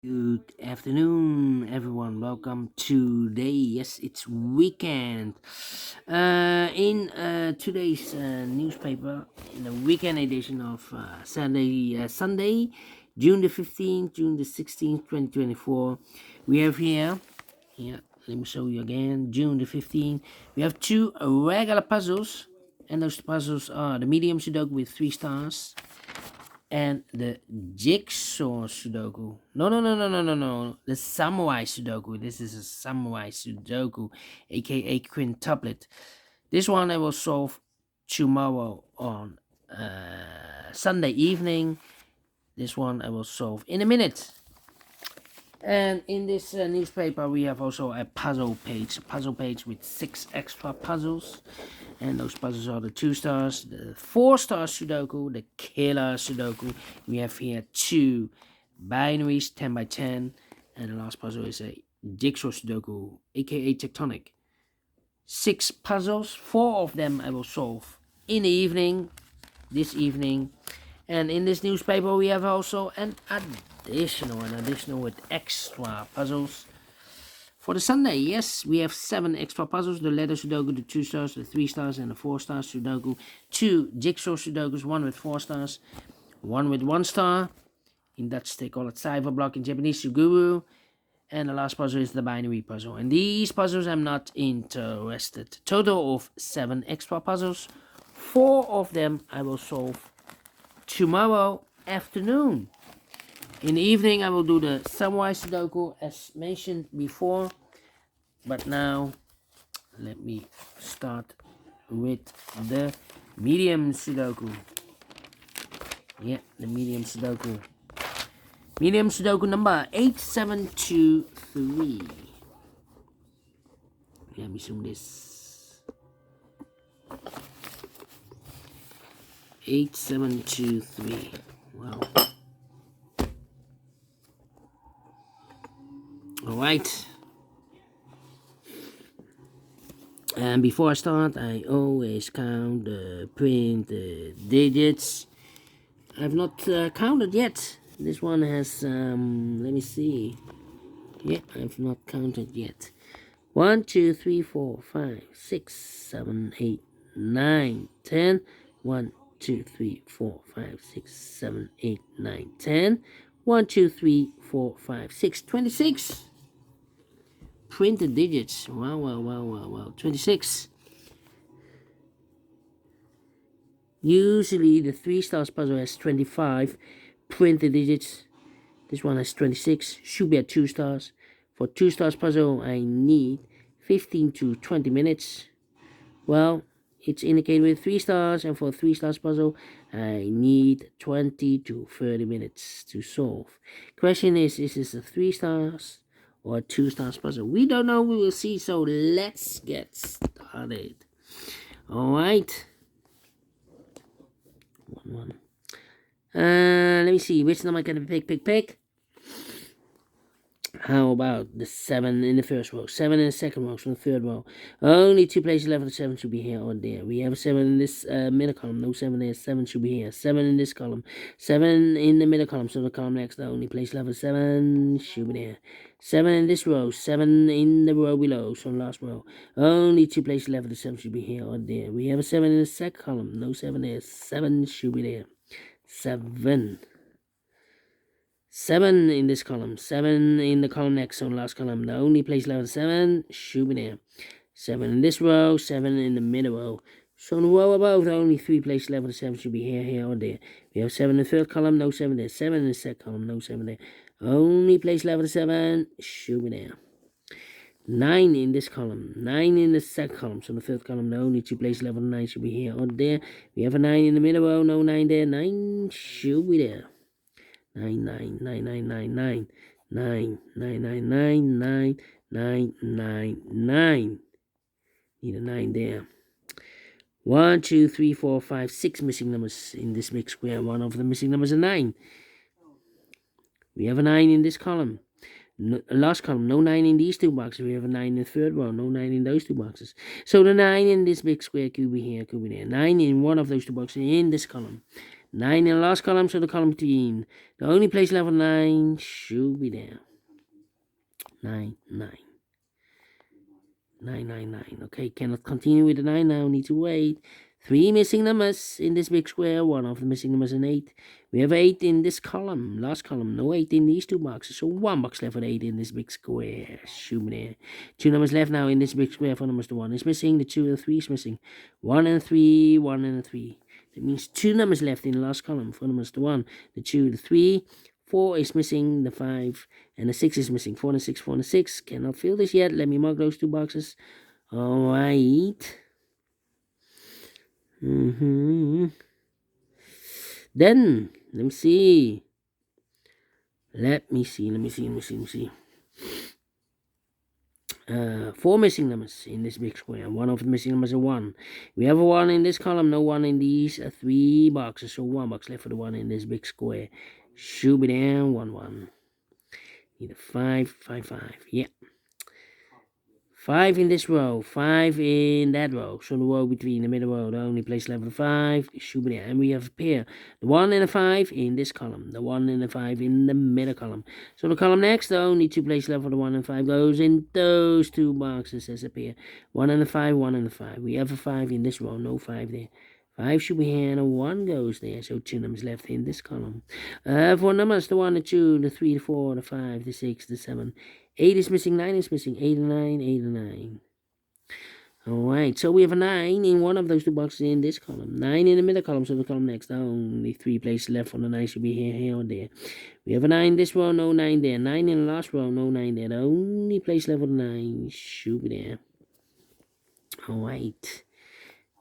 Good afternoon, everyone. Welcome today. Yes, it's weekend. In today's newspaper, in the weekend edition of Sunday, June the 15th, June the 16th, 2024, we have here, let me show you again, June the 15th, we have two regular puzzles, and those puzzles are the Medium Sudoku with 3 stars and the jigsaw Sudoku. No. The samurai Sudoku. This is a samurai Sudoku, aka Quintuplet. This one I will solve tomorrow on Sunday evening. This one I will solve in a minute. And in this newspaper, we have also a puzzle page with 6 extra puzzles. And those puzzles are the 2 stars, the 4 star Sudoku, the killer Sudoku. We have here 2 binaries, 10 by 10. And the last puzzle is a jigsaw Sudoku, aka tectonic. 6 puzzles, 4 of them I will solve in the evening, this evening. And in this newspaper, we have also an additional with extra puzzles. For the Sunday, yes, we have 7 extra puzzles. The letter Sudoku, the 2 stars, the 3 stars, and the 4 stars Sudoku. 2 jigsaw Sudokus, 1 with 4 stars, 1 with 1 star. In Dutch, they call it Cyberblock. In Japanese, Suguru. And the last puzzle is the binary puzzle. And these puzzles I'm not interested. Total of 7 extra puzzles. 4 of them I will solve tomorrow afternoon. In the evening, I will do the Samurai Sudoku as mentioned before. But now, let me start with the Medium Sudoku. Yeah, the Medium Sudoku. Medium Sudoku number 8723. Let me zoom this. 8723. Wow. Alright. And before I start, I always count the print digits. I've not counted yet. This one has, let me see. Yeah, I've not counted yet. 1, 2, 3, 4, 5, 6, 7, 8, 9, 10. 1, 2, 3, 4, 5, 6, 7, 8, 9, 10. 1, 2, 3, 4, 5, 6, 26. Printed digits. Wow. 26. Usually the 3 stars puzzle has 25 printed digits. This one has 26. Should be at 2 stars. For 2 stars puzzle, I need 15 to 20 minutes. Well, it's indicated with 3 stars, and for 3 stars puzzle, I need 20 to 30 minutes to solve. Question is this a 3 stars or 2 stars puzzle? We don't know, we will see, so let's get started. Alright. 1. Let me see, which number can I pick? How about the 7 in the first row, 7 in the second row, from the third row? Only 2 places left. The 7 should be here or there. We have a 7 in this middle column. No 7 there. 7 should be here. 7 in this column. 7 in the middle column. So the column next, the only place left. 7 should be there. 7 in this row. 7 in the row below. So the last row. Only 2 places left. The 7 should be here or there. We have a 7 in the second column. No 7 there. 7 should be there. 7. 7 in this column, 7 in the column next, so the last column. The only place left is 7 should be there. 7 in this row, 7 in the middle row. So in the row above, the only 3 places left, the 7 should be here, or there. We have 7 in the third column, no 7 there. 7 in the second column, no 7 there. Only place left is 7 should be there. 9 in this column, 9 in the second column, so the third column, the only 2 places left, 9 should be here or there. We have a 9 in the middle row, no 9 there. 9 should be there. 9, 9, 9, 9, 9, 9, 9, 9, 9, 9, 9, 9, 9, 9. Need a 9 there. 1, 2, 3, 4, 5, 6 missing numbers in this big square. One of the missing numbers is 9. We have a 9 in this column. Last column, no 9 in these 2 boxes. We have a 9 in the third row, no 9 in those 2 boxes. So the 9 in this big square could be here, could be there. 9 in one of those 2 boxes in this column. 9 in the last column, so the column between. The only place left for 9 should be there. 9, 9. 9, 9, 9. Okay, cannot continue with the 9 now. Need to wait. 3 missing numbers in this big square. One of the missing numbers is an 8. We have 8 in this column. Last column. No 8 in these 2 boxes. So 1 box left for 8 in this big square. Shoot there. 2 numbers left now in this big square. For numbers, the 1 is missing. The 2 and the 3 is missing. 1 and 3. 1 and 3. That means 2 numbers left in the last column. For numbers, the 1, the 2, the 3. 4 is missing, the 5, and the 6 is missing. 4 and 6, 4 and 6. Cannot fill this yet. Let me mark those 2 boxes. Alright. Then, let me see. Let me see. 4 missing numbers in this big square. One of the missing numbers is a 1. We have a 1 in this column, no 1 in these 3 boxes. So 1 box left for the 1 in this big square. Should be there. 1, 1. Need a 5, 5, 5. Yeah. 5 in this row, 5 in that row. So the row between the middle row, the only place left for 5 should be there. And we have a pair. The 1 and the 5 in this column. The 1 and the 5 in the middle column. So the column next, the only 2 places left for the 1 and 5 goes in those 2 boxes as a pair. 1 and the 5, 1 and the 5. We have a 5 in this row, no 5 there. 5 should be here, and a 1 goes there, so 2 numbers left in this column. 4 numbers, the 1, the 2, the 3, the 4, the 5, the 6, the 7. 8 is missing, 9 is missing, 8 and 9, 8 and 9. Alright, so we have a 9 in one of those 2 boxes in this column. 9 in the middle column, so the column next. Only 3 places left for the 9 should be here, here, or there. We have a 9 in this row, no 9 there. 9 in the last row, no 9 there. The only place left for the 9 should be there. Alright.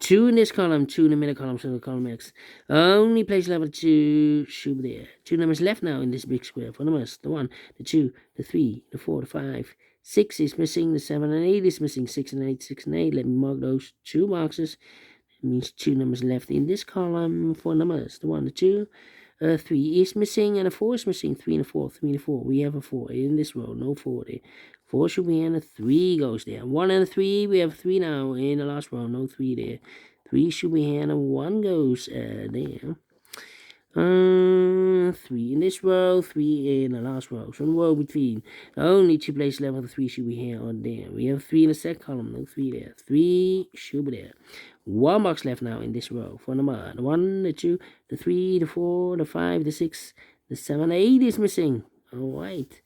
2 in this column, 2 in the middle column, so the column next. Only place left for 2 should be there. 2 numbers left now in this big square. 4 numbers, the 1, the 2, the 3, the 4, the 5. 6 is missing, the 7 and 8 is missing. 6 and 8, 6 and 8. Let me mark those 2 boxes. That means 2 numbers left in this column. 4 numbers, the 1, the 2. 3 is missing, and a 4 is missing. 3 and a 4, 3 and a 4. We have a 4 in this row, no 4 there. 4 should be in, a 3 goes there. 1 and a 3, we have 3 now in the last row, no 3 there. 3 should be here, and a 1 goes there. 3 in this row, 3 in the last row. So the row between, only 2 places left for the 3 should be here or there. We have 3 in the second column, no 3 there. 3 should be there. 1 box left now in this row for number. The 1, the 2, the 3, the 4, the 5, the 6, the 7, the 8 is missing. Alright.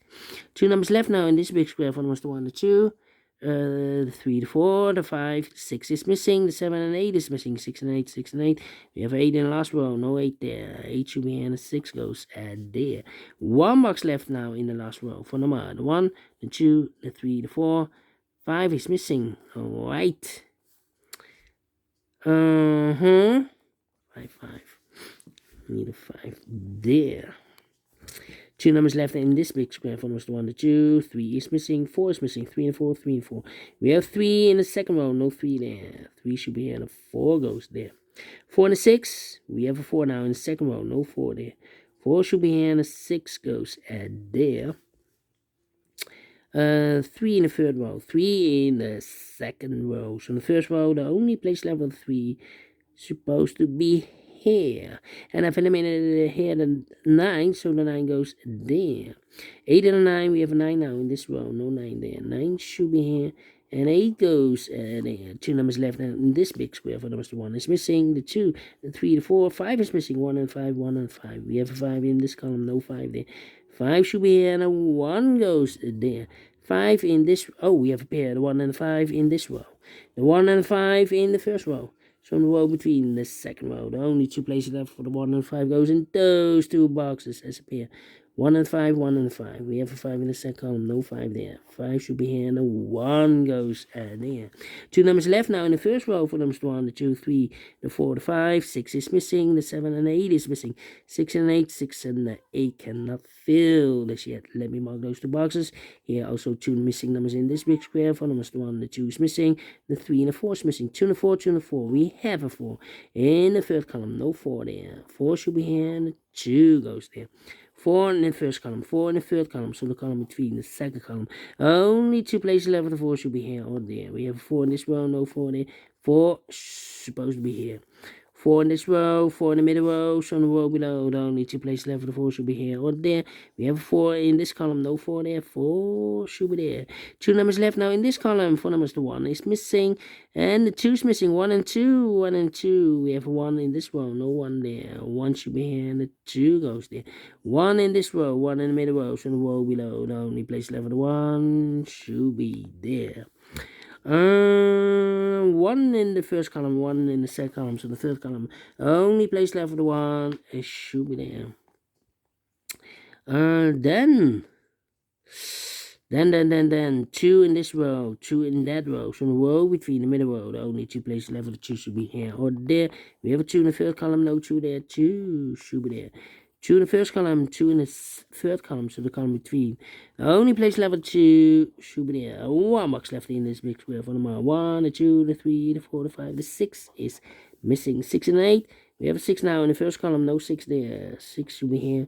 2 numbers left now in this big square for numbers, the 1, the 2, the 3, the 4, the 5, 6 is missing, the 7 and 8 is missing, 6 and 8, 6 and 8. We have 8 in the last row, no 8 there. 8 should be here, and the 6 goes there. 1 box left now in the last row for number. The 1, the 2, the 3, the 4, 5 is missing. Alright. 5, 5. Need a 5 there. 2 numbers left in this big square for numbers 1 to 2. 3 is missing. 4 is missing. 3 and 4. 3 and 4. We have 3 in the second row. No 3 there. 3 should be here. And a 4 goes there. 4 and a 6. We have a 4 now in the second row. No 4 there. 4 should be here. And a 6 goes there. 3 in the third row. 3 in the second row. So in the first row, the only place left with 3 supposed to be here. And I've eliminated here the 9, so the 9 goes there. 8 and a 9, we have a 9 now in this row. No 9 there. 9 should be here. And 8 goes there. 2 numbers left in this big square for numbers 1 is missing. The 2, the 3, the 4, 5 is missing. 1 and 5, 1 and 5. We have a 5 in this column. No 5 there. 5 should be here, and a 1 goes there. 5 in this, oh, we have a pair, the 1 and 5 in this row. The 1 and 5 in the first row. So in the row between the second row, the only 2 places left for the 1 and 5 goes in those 2 boxes as a pair. 1 and 5, 1 and 5. We have a 5 in the second column, no 5 there. 5 should be here, and a 1 goes there. 2 numbers left now in the first row for numbers 1, the 2, 3, the 4, the 5. 6 is missing, the 7 and 8 is missing. 6 and 8, 6 and 8 cannot fill this yet. Let me mark those 2 boxes. Here also 2 missing numbers in this big square for numbers 1, the 2 is missing. The 3 and the 4 is missing. 2 and the 4, 2 and the 4. We have a 4 in the third column, no 4 there. 4 should be here, and the 2 goes there. 4 in the first column, 4 in the third column, so the column between the second column. Only 2 places left for the 4 should be here or there. We have 4 in this row, no 4 there. 4 supposed to be here. 4 in this row, 4 in the middle row, so on the row below, the only 2 places left for the 4 should be here or there. We have 4 in this column, no 4 there, 4 should be there. 2 numbers left now in this column, 4 numbers, the 1 is missing, and the 2 is missing, 1 and 2, 1 and 2. We have 1 in this row, no 1 there, 1 should be here, and the 2 goes there. 1 in this row, 1 in the middle row, so on the row below, the only place left for the 1 should be there. 1 in the first column, 1 in the second column, so the third column, only place left for the 1, it should be there. Then 2 in this row, 2 in that row, so in the row between the middle row, the only 2 places left for the 2 should be here or there. We have a 2 in the first column, no 2 there, 2 should be there. 2 in the first column, 2 in the third column, so the column between. The only place left for 2 should be there. 1 box left in this big square for the 1, the 2, the 3, the 4, the 5, the 6 is missing. 6 and 8. We have a 6 now in the first column, no 6 there. 6 should be here.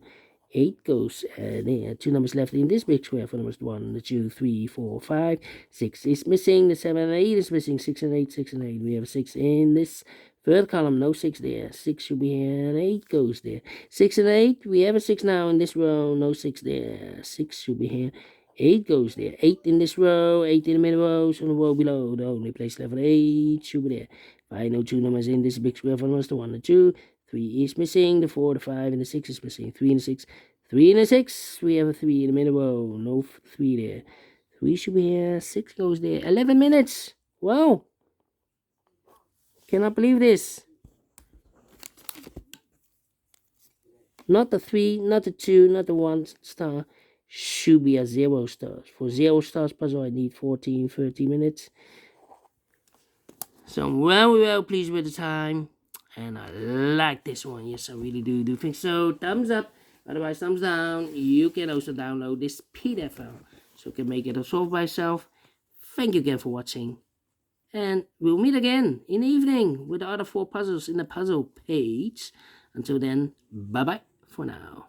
8 goes there. 2 numbers left in this big square for numbers 1, the 2, 3, 4, 5. 6 is missing. The 7 and 8 is missing. 6 and 8, 6 and 8. We have a 6 in this third column, no 6 there. 6 should be here, and 8 goes there. 6 and 8, we have a 6 now in this row, no 6 there. 6 should be here, 8 goes there. 8 in this row, 8 in the middle row, so on the row below, the only place left for 8 should be there. Final 2 numbers in this big square for numbers, the 1, the 2, 3 is missing, the 4, the 5, and the 6 is missing. 3 and the 6, 3 and the 6, we have a 3 in the middle row, no 3 there. 3 should be here, 6 goes there. 11 minutes, wow! Cannot believe this. Not the 3, not the 2, not the 1 star. Should be a 0 stars. For 0 stars puzzle, I need 14, 30 minutes. So I'm well pleased with the time. And I like this one. Yes, I really do think so. Thumbs up. Otherwise, thumbs down. You can also download this PDF file, so you can make it solve by yourself. Thank you again for watching. And we'll meet again in the evening with the other 4 puzzles in the puzzle page. Until then, bye-bye for now.